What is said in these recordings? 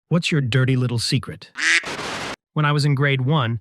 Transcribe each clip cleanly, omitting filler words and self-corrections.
What's your dirty little secret? When I was in grade 1,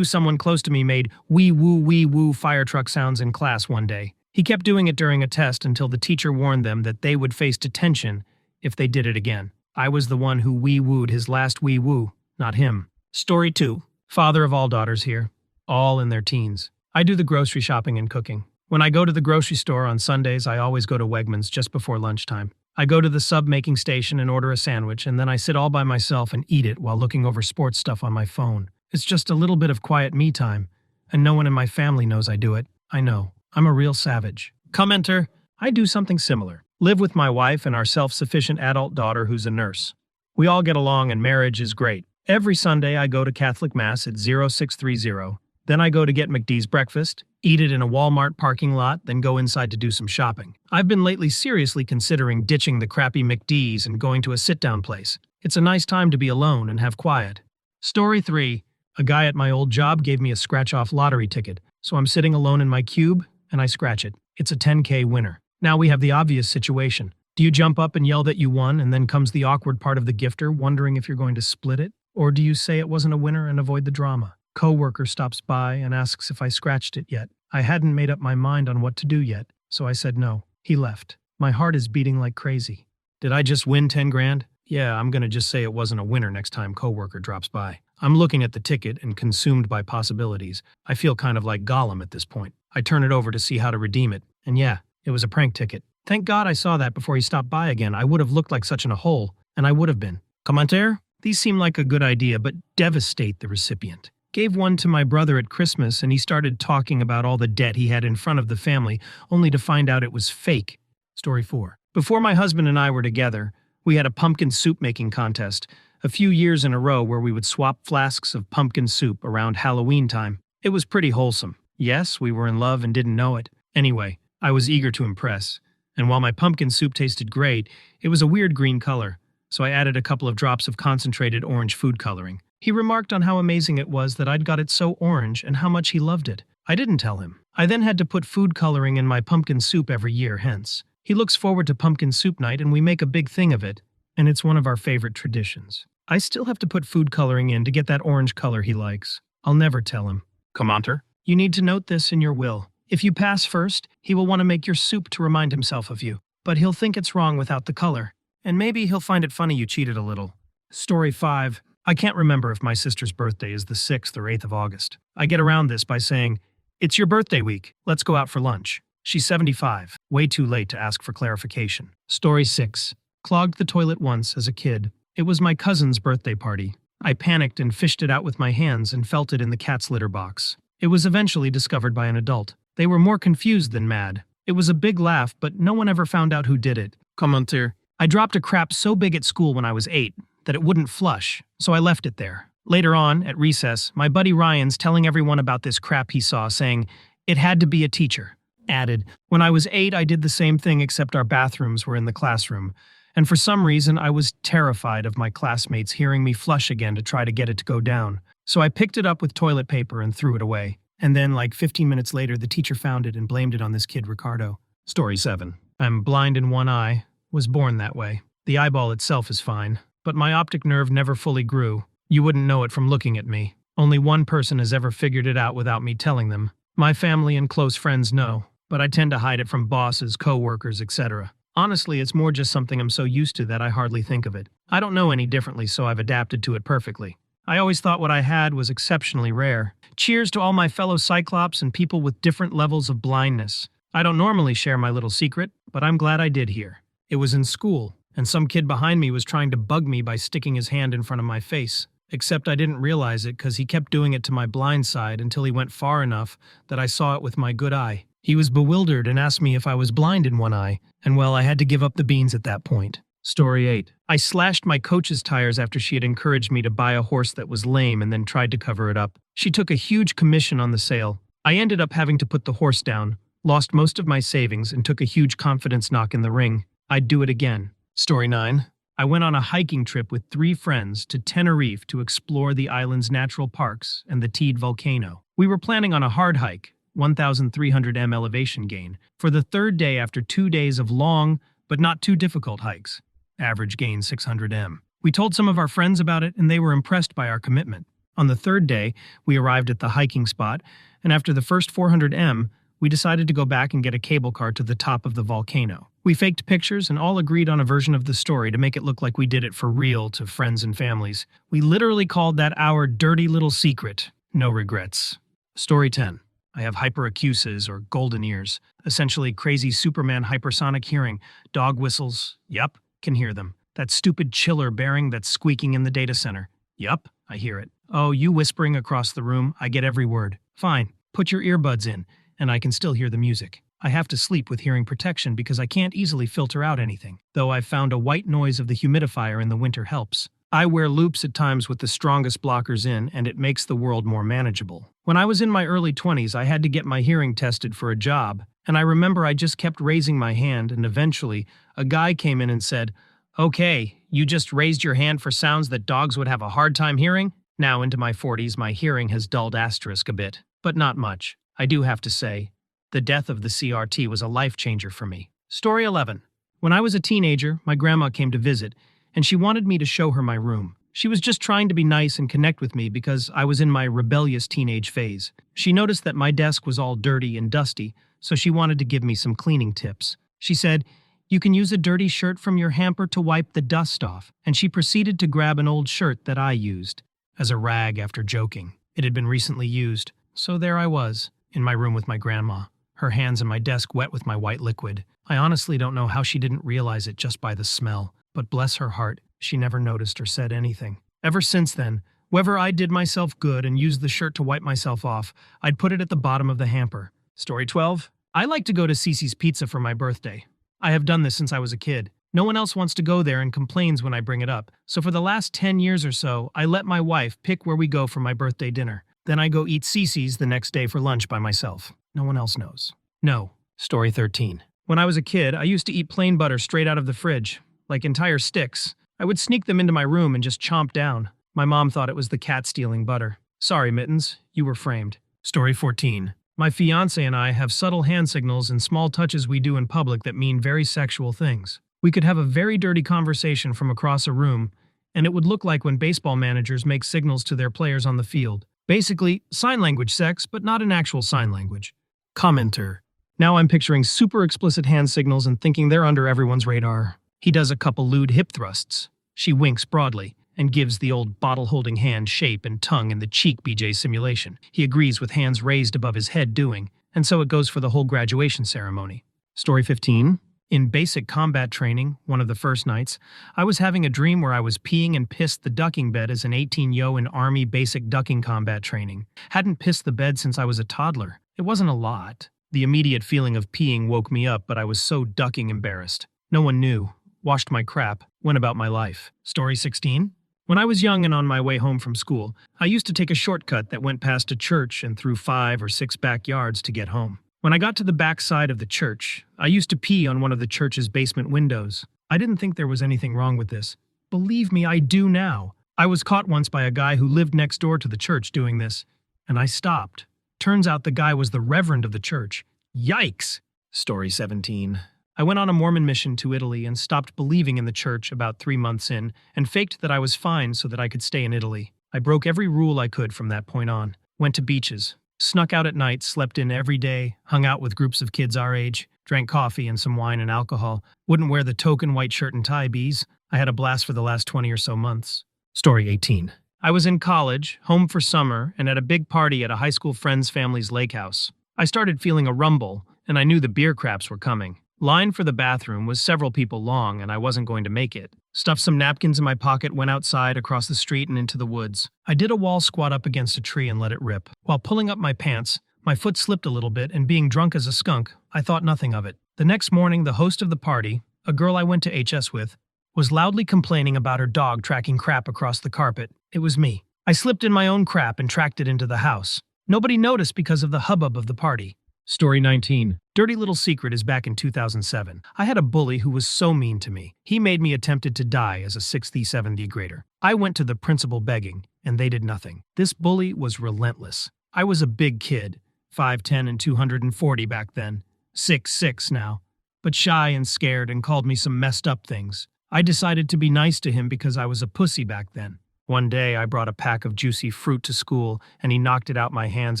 someone close to me made wee woo fire truck sounds in class one day. He kept doing it during a test until the teacher warned them that they would face detention if they did it again. I was the one who wee wooed his last wee woo, not him. Story 2. Father of all daughters here, all in their teens. I do the grocery shopping and cooking. When I go to the grocery store on Sundays, I always go to Wegmans just before lunchtime. I go to the sub-making station and order a sandwich, and then I sit all by myself and eat it while looking over sports stuff on my phone. It's just a little bit of quiet me time, and no one in my family knows I do it. I know. I'm a real savage. Commenter, I do something similar. Live with my wife and our self-sufficient adult daughter who's a nurse. We all get along and marriage is great. Every Sunday I go to Catholic Mass at 0630. Then I go to get McD's breakfast, eat it in a Walmart parking lot, then go inside to do some shopping. I've been lately seriously considering ditching the crappy McD's and going to a sit-down place. It's a nice time to be alone and have quiet. Story 3. A guy at my old job gave me a scratch-off lottery ticket, so I'm sitting alone in my cube, and I scratch it. It's a 10K winner. Now we have the obvious situation. Do you jump up and yell that you won, and then comes the awkward part of the gifter, wondering if you're going to split it? Or do you say it wasn't a winner and avoid the drama? Coworker stops by and asks if I scratched it yet. I hadn't made up my mind on what to do yet, so I said no. He left. My heart is beating like crazy. Did I just win 10 grand? Yeah, I'm gonna just say it wasn't a winner next time coworker drops by. I'm looking at the ticket and consumed by possibilities. I feel kind of like Gollum at this point. I turn it over to see how to redeem it, and yeah, it was a prank ticket. Thank God I saw that before he stopped by again. I would have looked like such in a hole, and I would have been. Commentaire? These seem like a good idea, but devastate the recipient. Gave one to my brother at Christmas, and he started talking about all the debt he had in front of the family, only to find out it was fake. Story 4. Before my husband and I were together, we had a pumpkin soup making contest, a few years in a row where we would swap flasks of pumpkin soup around Halloween time. It was pretty wholesome. Yes, we were in love and didn't know it. Anyway, I was eager to impress, and while my pumpkin soup tasted great, it was a weird green color, so I added a couple of drops of concentrated orange food coloring. He remarked on how amazing it was that I'd got it so orange and how much he loved it. I didn't tell him. I then had to put food coloring in my pumpkin soup every year, hence. He looks forward to pumpkin soup night and we make a big thing of it, and it's one of our favorite traditions. I still have to put food coloring in to get that orange color he likes. I'll never tell him. Commenter? You need to note this in your will. If you pass first, he will want to make your soup to remind himself of you, but he'll think it's wrong without the color. And maybe he'll find it funny you cheated a little. Story 5. I can't remember if my sister's birthday is the 6th or 8th of August. I get around this by saying, "It's your birthday week. Let's go out for lunch." She's 75. Way too late to ask for clarification. Story 6. Clogged the toilet once as a kid. It was my cousin's birthday party. I panicked and fished it out with my hands and felt it in the cat's litter box. It was eventually discovered by an adult. They were more confused than mad. It was a big laugh, but no one ever found out who did it. Commenter. I dropped a crap so big at school when I was 8 that it wouldn't flush, so I left it there. Later on, at recess, my buddy Ryan's telling everyone about this crap he saw, saying, "It had to be a teacher." Added, "When I was 8, I did the same thing except our bathrooms were in the classroom. And for some reason, I was terrified of my classmates hearing me flush again to try to get it to go down. So I picked it up with toilet paper and threw it away. And then, like 15 minutes later, the teacher found it and blamed it on this kid, Ricardo." Story 7. I'm blind in one eye. Was born that way. The eyeball itself is fine, but my optic nerve never fully grew. You wouldn't know it from looking at me. Only one person has ever figured it out without me telling them. My family and close friends know, but I tend to hide it from bosses, co-workers, etc. Honestly, it's more just something I'm so used to that I hardly think of it. I don't know any differently, so I've adapted to it perfectly. I always thought what I had was exceptionally rare. Cheers to all my fellow Cyclops and people with different levels of blindness. I don't normally share my little secret, but I'm glad I did here. It was in school, and some kid behind me was trying to bug me by sticking his hand in front of my face. Except I didn't realize it because he kept doing it to my blind side until he went far enough that I saw it with my good eye. He was bewildered and asked me if I was blind in one eye, and well, I had to give up the beans at that point. Story 8. I slashed my coach's tires after she had encouraged me to buy a horse that was lame and then tried to cover it up. She took a huge commission on the sale. I ended up having to put the horse down, lost most of my savings, and took a huge confidence knock in the ring. I'd do it again. Story 9. I went on a hiking trip with 3 friends to Tenerife to explore the island's natural parks and the Teide volcano. We were planning on a hard hike, 1,300 m elevation gain, for the 3rd day after 2 days of long, but not too difficult hikes. Average gain 600 m. We told some of our friends about it, and they were impressed by our commitment. On the third day, we arrived at the hiking spot, and after the first 400 m, we decided to go back and get a cable car to the top of the volcano. We faked pictures and all agreed on a version of the story to make it look like we did it for real to friends and families. We literally called that our dirty little secret. No regrets. Story 10. I have hyperacusis or golden ears, essentially crazy Superman hypersonic hearing. Dog whistles, yup, can hear them. That stupid chiller bearing that's squeaking in the data center. Yup, I hear it. Oh, you whispering across the room, I get every word. Fine, put your earbuds in, and I can still hear the music. I have to sleep with hearing protection because I can't easily filter out anything, though I've found a white noise of the humidifier in the winter helps. I wear loops at times with the strongest blockers in, and it makes the world more manageable. When I was in my early 20s, I had to get my hearing tested for a job, and I remember I just kept raising my hand, and eventually, a guy came in and said, "Okay, you just raised your hand for sounds that dogs would have a hard time hearing?" Now into my 40s, my hearing has dulled asterisk a bit, but not much. I do have to say, the death of the CRT was a life changer for me. Story 11. When I was a teenager, my grandma came to visit, and she wanted me to show her my room. She was just trying to be nice and connect with me because I was in my rebellious teenage phase. She noticed that my desk was all dirty and dusty, so she wanted to give me some cleaning tips. She said, "You can use a dirty shirt from your hamper to wipe the dust off," and she proceeded to grab an old shirt that I used as a rag after joking. It had been recently used, so there I was, in my room with my grandma, her hands on my desk wet with my white liquid. I honestly don't know how she didn't realize it just by the smell, but bless her heart, she never noticed or said anything. Ever since then, whenever I did myself good and used the shirt to wipe myself off, I'd put it at the bottom of the hamper. Story 12. I like to go to Cece's Pizza for my birthday. I have done this since I was a kid. No one else wants to go there and complains when I bring it up. So for the last 10 years or so, I let my wife pick where we go for my birthday dinner. Then I go eat Cece's the next day for lunch by myself. No one else knows. No. Story 13. When I was a kid, I used to eat plain butter straight out of the fridge, like entire sticks. I would sneak them into my room and just chomp down. My mom thought it was the cat stealing butter. Sorry, Mittens, you were framed. Story 14. My fiancé and I have subtle hand signals and small touches we do in public that mean very sexual things. We could have a very dirty conversation from across a room, and it would look like when baseball managers make signals to their players on the field. Basically, sign language sex, but not an actual sign language. Commenter. Now I'm picturing super explicit hand signals and thinking they're under everyone's radar. He does a couple lewd hip thrusts. She winks broadly and gives the old bottle-holding hand shape and tongue in the cheek BJ simulation. He agrees with hands raised above his head doing, and so it goes for the whole graduation ceremony. Story 15. In basic combat training, one of the first nights, I was having a dream where I was peeing and pissed the ducking bed as an 18-yo in Army basic ducking combat training. Hadn't pissed the bed since I was a toddler. It wasn't a lot. The immediate feeling of peeing woke me up, but I was so ducking embarrassed. No one knew. Washed my crap. Went about my life. Story 16. When I was young and on my way home from school, I used to take a shortcut that went past a church and through 5 or 6 backyards to get home. When I got to the back side of the church, I used to pee on one of the church's basement windows. I didn't think there was anything wrong with this. Believe me, I do now. I was caught once by a guy who lived next door to the church doing this, and I stopped. Turns out the guy was the reverend of the church. Yikes! Story 17. I went on a Mormon mission to Italy and stopped believing in the church about 3 months in and faked that I was fine so that I could stay in Italy. I broke every rule I could from that point on. Went to beaches. Snuck out at night, slept in every day, hung out with groups of kids our age, drank coffee and some wine and alcohol, wouldn't wear the token white shirt and tie bees. I had a blast for the last 20 or so months. Story 18. I was in college, home for summer, and at a big party at a high school friend's family's lake house. I started feeling a rumble, and I knew the beer craps were coming. Line for the bathroom was several people long, and I wasn't going to make it. Stuffed some napkins in my pocket, went outside, across the street, and into the woods. I did a wall squat up against a tree and let it rip. While pulling up my pants, my foot slipped a little bit, and being drunk as a skunk, I thought nothing of it. The next morning, the host of the party, a girl I went to HS with, was loudly complaining about her dog tracking crap across the carpet. It was me. I slipped in my own crap and tracked it into the house. Nobody noticed because of the hubbub of the party. Story 19. Dirty Little Secret is back in 2007. I had a bully who was so mean to me. He made me attempted to die as a 6th E 7th grader. I went to the principal begging, and they did nothing. This bully was relentless. I was a big kid, 5'10" and 240 back then, 6'6" now, but shy and scared and called me some messed up things. I decided to be nice to him because I was a pussy back then. One day, I brought a pack of juicy fruit to school, and he knocked it out my hands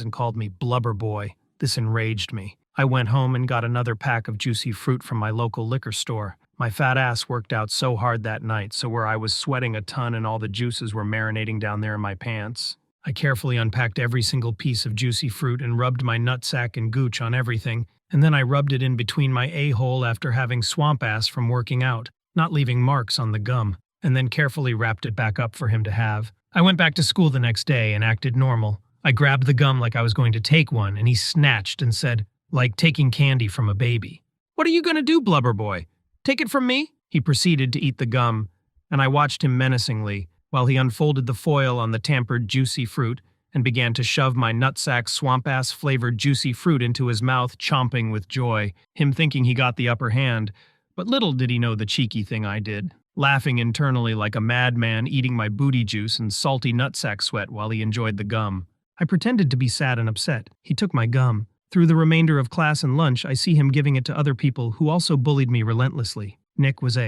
and called me blubber boy. This enraged me. I went home and got another pack of juicy fruit from my local liquor store. My fat ass worked out so hard that night, so where I was sweating a ton and all the juices were marinating down there in my pants. I carefully unpacked every single piece of juicy fruit and rubbed my nutsack and gooch on everything, and then I rubbed it in between my a-hole after having swamp ass from working out, not leaving marks on the gum, and then carefully wrapped it back up for him to have. I went back to school the next day and acted normal. I grabbed the gum like I was going to take one, and he snatched and said, like taking candy from a baby, "What are you going to do, blubber boy? Take it from me?" He proceeded to eat the gum, and I watched him menacingly while he unfolded the foil on the tampered juicy fruit and began to shove my nutsack swamp-ass flavored juicy fruit into his mouth, chomping with joy, him thinking he got the upper hand. But little did he know the cheeky thing I did, laughing internally like a madman eating my booty juice and salty nutsack sweat while he enjoyed the gum. I pretended to be sad and upset. He took my gum. Through the remainder of class and lunch, I see him giving it to other people who also bullied me relentlessly. Nick was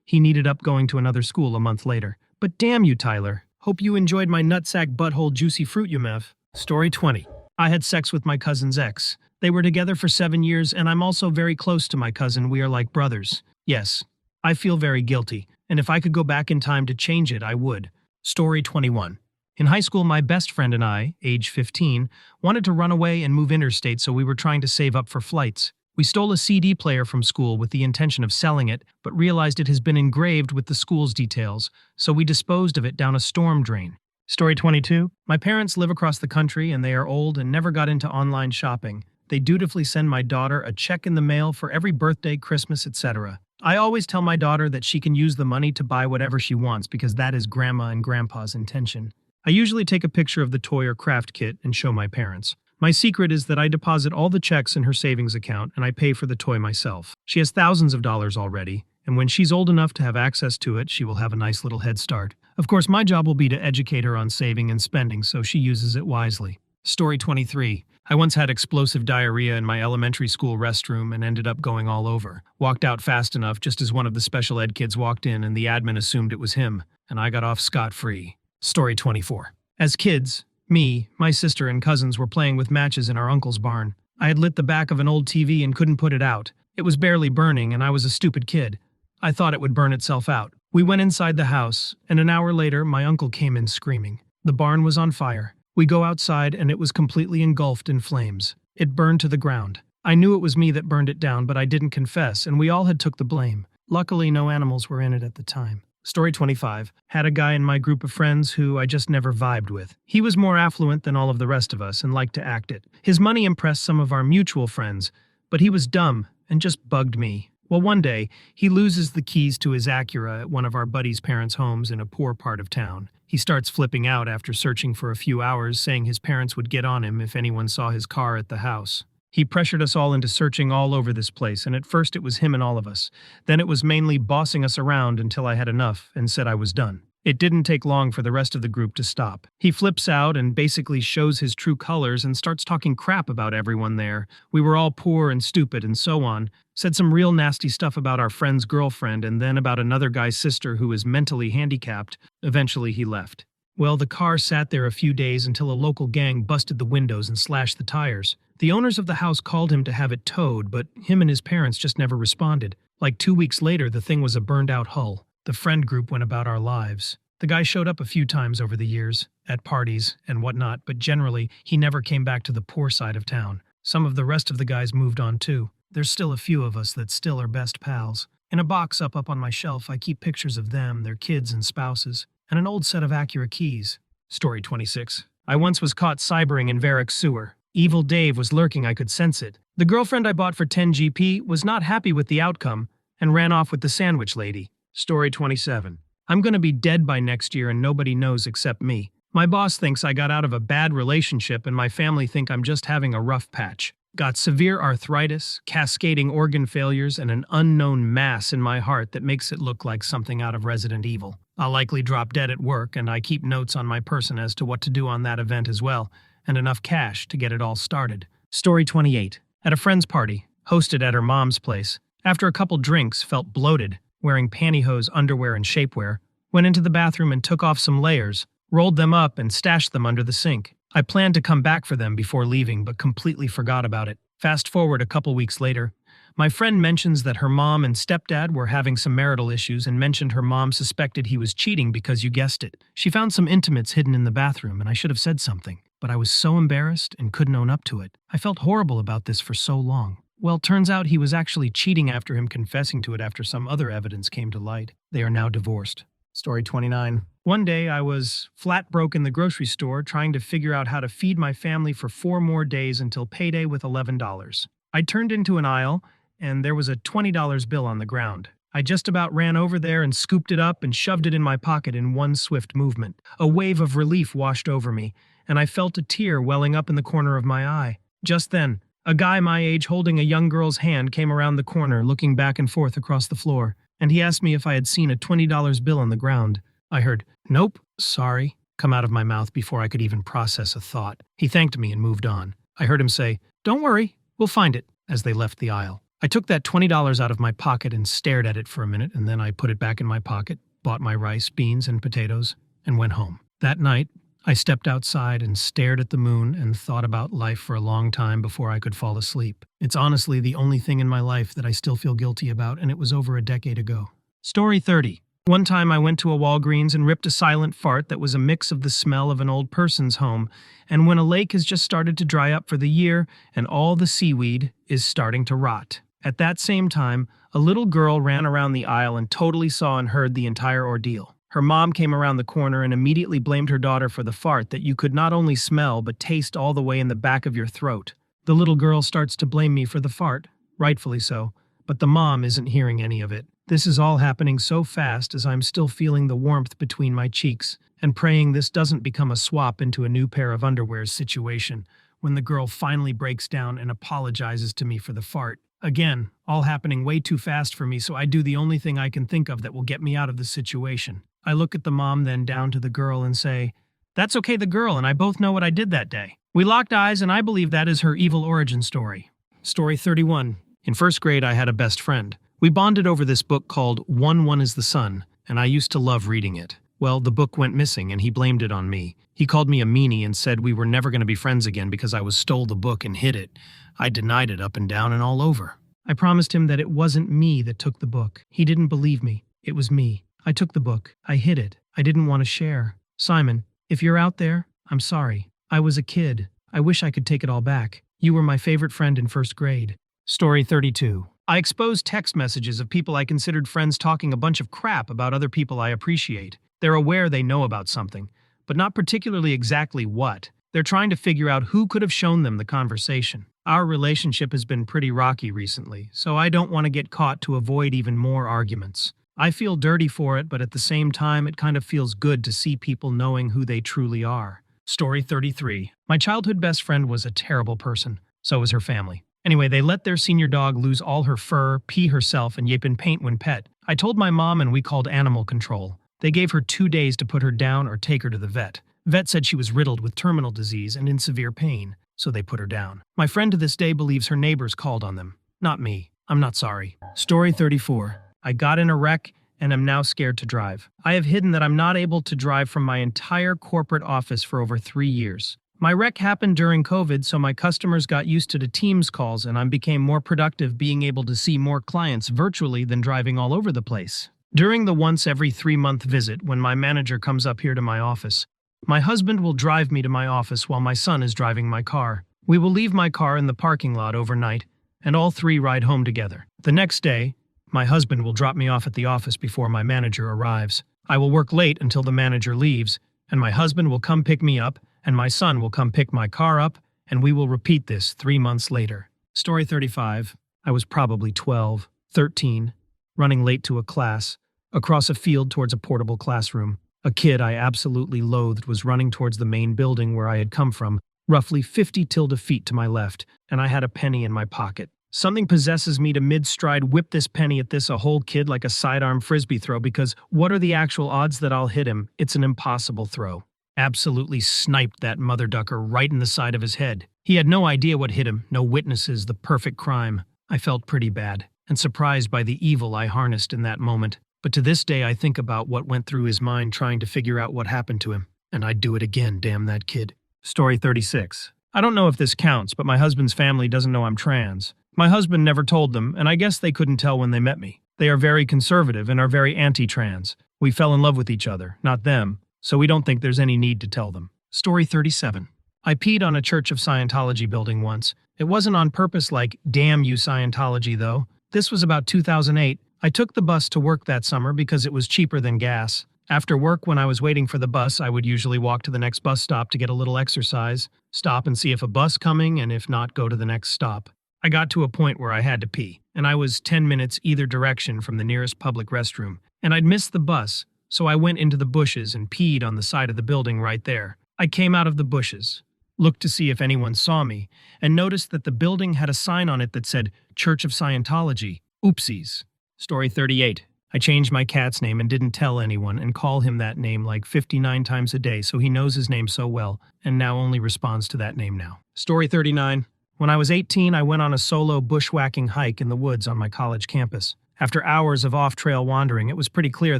he needed up going to another school a month later. But damn you, Tyler. Hope you enjoyed my nutsack butthole juicy fruit, you mev. Story 20. I had sex with my cousin's ex. They were together for 7 years, and I'm also very close to my cousin. We are like brothers. Yes, I feel very guilty, and if I could go back in time to change it, I would. Story 21. In high school, my best friend and I, age 15, wanted to run away and move interstate, so we were trying to save up for flights. We stole a CD player from school with the intention of selling it, but realized it has been engraved with the school's details, so we disposed of it down a storm drain. Story 22. My parents live across the country, and they are old and never got into online shopping. They dutifully send my daughter a check in the mail for every birthday, Christmas, etc. I always tell my daughter that she can use the money to buy whatever she wants because that is Grandma and Grandpa's intention. I usually take a picture of the toy or craft kit and show my parents. My secret is that I deposit all the checks in her savings account and I pay for the toy myself. She has thousands of dollars already, and when she's old enough to have access to it, she will have a nice little head start. Of course, my job will be to educate her on saving and spending so she uses it wisely. Story 23. I once had explosive diarrhea in my elementary school restroom and ended up going all over. Walked out fast enough just as one of the special ed kids walked in and the admin assumed it was him, and I got off scot-free. Story 24. As kids, me, my sister, and cousins were playing with matches in our uncle's barn. I had lit the back of an old TV and couldn't put it out. It was barely burning, and I was a stupid kid. I thought it would burn itself out. We went inside the house, and an hour later, my uncle came in screaming. The barn was on fire. We go outside, and it was completely engulfed in flames. It burned to the ground. I knew it was me that burned it down, but I didn't confess, and we all had took the blame. Luckily, no animals were in it at the time. Story 25. Had a guy in my group of friends who I just never vibed with. He was more affluent than all of the rest of us and liked to act it. His money impressed some of our mutual friends, but he was dumb and just bugged me. Well, one day, he loses the keys to his Acura at one of our buddies' parents' homes in a poor part of town. He starts flipping out after searching for a few hours, saying his parents would get on him if anyone saw his car at the house. He pressured us all into searching all over this place, and at first it was him and all of us. Then it was mainly bossing us around until I had enough and said I was done. It didn't take long for the rest of the group to stop. He flips out and basically shows his true colors and starts talking crap about everyone there. We were all poor and stupid and so on. Said some real nasty stuff about our friend's girlfriend and then about another guy's sister who is mentally handicapped. Eventually he left. Well, the car sat there a few days until a local gang busted the windows and slashed the tires. The owners of the house called him to have it towed, but him and his parents just never responded. Like 2 weeks later, the thing was a burned-out hull. The friend group went about our lives. The guy showed up a few times over the years, at parties and whatnot, but generally, he never came back to the poor side of town. Some of the rest of the guys moved on too. There's still a few of us that still are best pals. In a box up on my shelf, I keep pictures of them, their kids and spouses, and an old set of Acura keys. Story 26. I once was caught cybering in Varick's sewer. Evil Dave was lurking, I could sense it. The girlfriend I bought for 10 GP was not happy with the outcome and ran off with the sandwich lady. Story 27. I'm gonna be dead by next year and nobody knows except me. My boss thinks I got out of a bad relationship and my family think I'm just having a rough patch. Got severe arthritis, cascading organ failures, and an unknown mass in my heart that makes it look like something out of Resident Evil. I'll likely drop dead at work, and I keep notes on my person as to what to do on that event as well, and enough cash to get it all started. Story 28. At a friend's party, hosted at her mom's place, after a couple drinks, felt bloated. wearing pantyhose, underwear, and shapewear, went into the bathroom and took off some layers, rolled them up, and stashed them under the sink. I planned to come back for them before leaving, but completely forgot about it. Fast forward a couple weeks later, my friend mentions that her mom and stepdad were having some marital issues and mentioned her mom suspected he was cheating because you guessed it. She found some intimates hidden in the bathroom, and I should have said something, but I was so embarrassed and couldn't own up to it. I felt horrible about this for so long. Well, turns out he was actually cheating after him confessing to it after some other evidence came to light. They are now divorced. Story 29. One day I was flat broke in the grocery store trying to figure out how to feed my family for 4 more days until payday with $11. I turned into an aisle, and there was a $20 bill on the ground. I just about ran over there and scooped it up and shoved it in my pocket in one swift movement. A wave of relief washed over me, and I felt a tear welling up in the corner of my eye. Just then, a guy my age holding a young girl's hand came around the corner, looking back and forth across the floor, and he asked me if I had seen a $20 bill on the ground. I heard, "Nope, sorry," come out of my mouth before I could even process a thought. He thanked me and moved on. I heard him say, "Don't worry, we'll find it," as they left the aisle. I took that $20 out of my pocket and stared at it for a minute, and then I put it back in my pocket, bought my rice, beans, and potatoes, and went home. That night, I stepped outside and stared at the moon and thought about life for a long time before I could fall asleep. It's honestly the only thing in my life that I still feel guilty about, and it was over a decade ago. Story 30. One time I went to a Walgreens and ripped a silent fart that was a mix of the smell of an old person's home, and when a lake has just started to dry up for the year and all the seaweed is starting to rot. At that same time, a little girl ran around the aisle and totally saw and heard the entire ordeal. Her mom came around the corner and immediately blamed her daughter for the fart that you could not only smell but taste all the way in the back of your throat. The little girl starts to blame me for the fart, rightfully so, but the mom isn't hearing any of it. This is all happening so fast as I'm still feeling the warmth between my cheeks and praying this doesn't become a swap into a new pair of underwears situation when the girl finally breaks down and apologizes to me for the fart. Again, all happening way too fast for me, so I do the only thing I can think of that will get me out of the situation. I look at the mom, then down to the girl and say, "That's okay, the girl and I both know what I did that day." We locked eyes and I believe that is her evil origin story. Story 31. In first grade, I had a best friend. We bonded over this book called One is the Sun, and I used to love reading it. Well, the book went missing and he blamed it on me. He called me a meanie and said we were never going to be friends again because I stole the book and hid it. I denied it up and down and all over. I promised him that it wasn't me that took the book. He didn't believe me. It was me. I took the book. I hid it. I didn't want to share. Simon, if you're out there, I'm sorry. I was a kid. I wish I could take it all back. You were my favorite friend in first grade. Story 32. I exposed text messages of people I considered friends talking a bunch of crap about other people I appreciate. They're aware they know about something, but not particularly exactly what. They're trying to figure out who could have shown them the conversation. Our relationship has been pretty rocky recently, so I don't want to get caught to avoid even more arguments. I feel dirty for it, but at the same time, it kind of feels good to see people knowing who they truly are. Story 33. My childhood best friend was a terrible person. So was her family. Anyway, they let their senior dog lose all her fur, pee herself, and yip in paint when pet. I told my mom and we called animal control. They gave her 2 days to put her down or take her to the vet. Vet said she was riddled with terminal disease and in severe pain, so they put her down. My friend to this day believes her neighbors called on them. Not me. I'm not sorry. Story 34. I got in a wreck and am now scared to drive. I have hidden that I'm not able to drive from my entire corporate office for over 3 years. My wreck happened during COVID, so my customers got used to the Teams calls and I became more productive being able to see more clients virtually than driving all over the place. During the once every 3-month visit, when my manager comes up here to my office, my husband will drive me to my office while my son is driving my car. We will leave my car in the parking lot overnight, and all 3 ride home together. The next day, my husband will drop me off at the office before my manager arrives. I will work late until the manager leaves, and my husband will come pick me up, and my son will come pick my car up, and we will repeat this 3 months later. Story 35. I was probably 12, 13, running late to a class, across a field towards a portable classroom. A kid I absolutely loathed was running towards the main building where I had come from, roughly 50 feet to my left, and I had a penny in my pocket. Something possesses me to mid-stride whip this penny at this a whole kid like a sidearm frisbee throw because what are the actual odds that I'll hit him? It's an impossible throw. Absolutely sniped that mother ducker right in the side of his head. He had no idea what hit him, no witnesses, the perfect crime. I felt pretty bad. and surprised by the evil I harnessed in that moment. But to this day I think about what went through his mind trying to figure out what happened to him. And I'd do it again, damn that kid. Story 36. I don't know if this counts, but my husband's family doesn't know I'm trans. My husband never told them, and I guess they couldn't tell when they met me. They are very conservative and are very anti-trans. We fell in love with each other, not them, so we don't think there's any need to tell them. Story 37. I peed on a Church of Scientology building once. It wasn't on purpose like, damn you Scientology though. This was about 2008. I took the bus to work that summer because it was cheaper than gas. After work, when I was waiting for the bus, I would usually walk to the next bus stop to get a little exercise, stop and see if a bus coming, and if not, go to the next stop. I got to a point where I had to pee, and I was 10 minutes either direction from the nearest public restroom, and I'd missed the bus, so I went into the bushes and peed on the side of the building right there. I came out of the bushes, looked to see if anyone saw me, and noticed that the building had a sign on it that said, Church of Scientology. Oopsies. Story 38. I changed my cat's name and didn't tell anyone and call him that name like 59 times a day, so he knows his name so well and now only responds to that name now. Story 39. When I was 18, I went on a solo bushwhacking hike in the woods on my college campus. After hours of off-trail wandering, it was pretty clear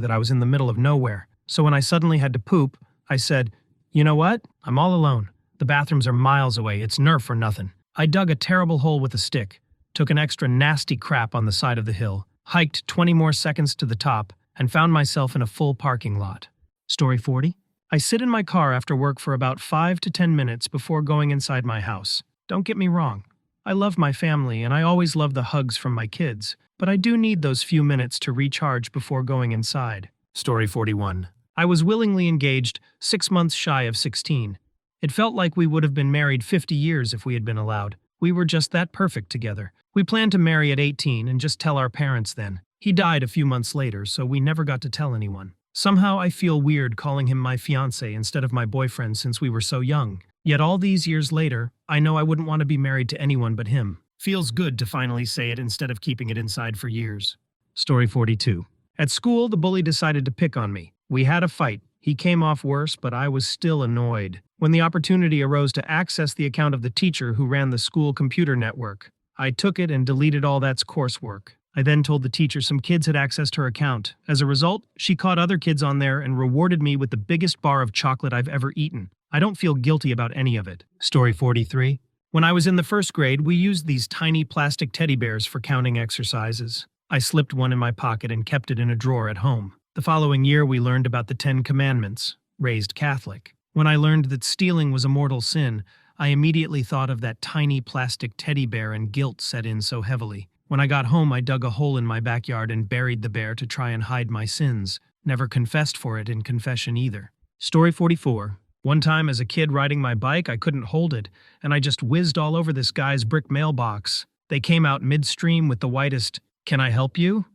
that I was in the middle of nowhere. So when I suddenly had to poop, I said, you know what? I'm all alone. The bathrooms are miles away. It's Nerf or nothing. I dug a terrible hole with a stick, took an extra nasty crap on the side of the hill, hiked 20 more seconds to the top, and found myself in a full parking lot. Story 40. I sit in my car after work for about 5 to 10 minutes before going inside my house. Don't get me wrong. I love my family and I always love the hugs from my kids, but I do need those few minutes to recharge before going inside. Story 41. I was willingly engaged, 6 months shy of 16. It felt like we would have been married 50 years if we had been allowed. We were just that perfect together. We planned to marry at 18 and just tell our parents then. He died a few months later, so we never got to tell anyone. Somehow I feel weird calling him my fiancé instead of my boyfriend since we were so young. Yet all these years later, I know I wouldn't want to be married to anyone but him. Feels good to finally say it instead of keeping it inside for years. Story 42. At school, the bully decided to pick on me. We had a fight. He came off worse, but I was still annoyed. When the opportunity arose to access the account of the teacher who ran the school computer network, I took it and deleted all that's coursework. I then told the teacher some kids had accessed her account. As a result, she caught other kids on there and rewarded me with the biggest bar of chocolate I've ever eaten. I don't feel guilty about any of it. Story 43. When I was in the first grade, we used these tiny plastic teddy bears for counting exercises. I slipped one in my pocket and kept it in a drawer at home. The following year, we learned about the 10 Commandments, raised Catholic. When I learned that stealing was a mortal sin, I immediately thought of that tiny plastic teddy bear and guilt set in so heavily. When I got home, I dug a hole in my backyard and buried the bear to try and hide my sins. Never confessed for it in confession either. Story 44. One time as a kid riding my bike, I couldn't hold it, and I just whizzed all over this guy's brick mailbox. They came out midstream with the whitest, "Can I help you?"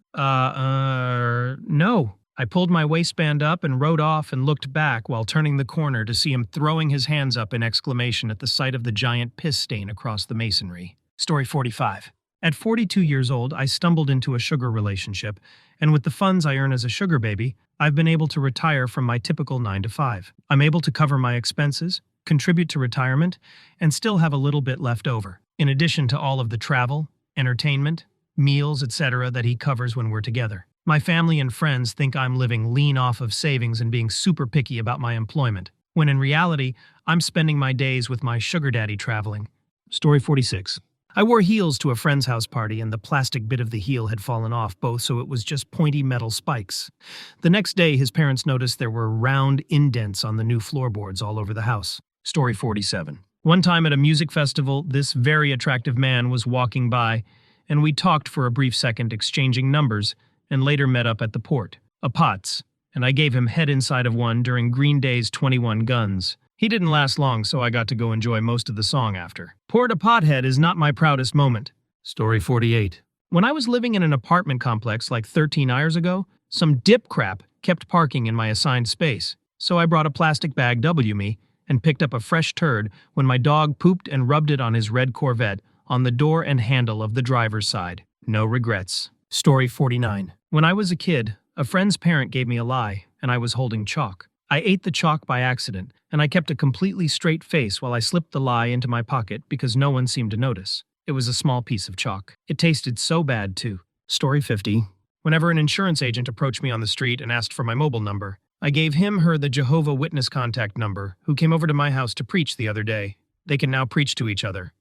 No. I pulled my waistband up and rode off and looked back while turning the corner to see him throwing his hands up in exclamation at the sight of the giant piss stain across the masonry. Story 45. At 42 years old, I stumbled into a sugar relationship, and with the funds I earn as a sugar baby, I've been able to retire from my typical 9 to 5. I'm able to cover my expenses, contribute to retirement, and still have a little bit left over, in addition to all of the travel, entertainment, meals, etc. that he covers when we're together. My family and friends think I'm living lean off of savings and being super picky about my employment, when in reality, I'm spending my days with my sugar daddy traveling. Story 46. I wore heels to a friend's house party and the plastic bit of the heel had fallen off both, so it was just pointy metal spikes. The next day, his parents noticed there were round indents on the new floorboards all over the house. Story 47. One time at a music festival, this very attractive man was walking by, and we talked for a brief second, exchanging numbers, and later met up at the Port, a Pots, and I gave him head inside of one during Green Day's 21 Guns. He didn't last long, so I got to go enjoy most of the song after. Port a pothead is not my proudest moment. Story 48. When I was living in an apartment complex like 13 hours ago, some dip crap kept parking in my assigned space, so I brought a plastic bag me and picked up a fresh turd when my dog pooped and rubbed it on his red Corvette on the door and handle of the driver's side. No regrets. Story 49. When I was a kid, a friend's parent gave me a lie, and I was holding chalk. I ate the chalk by accident, and I kept a completely straight face while I slipped the lie into my pocket because no one seemed to notice. It was a small piece of chalk. It tasted so bad, too. Story 50. Whenever an insurance agent approached me on the street and asked for my mobile number, I gave her the Jehovah Witness contact number, who came over to my house to preach the other day. They can now preach to each other.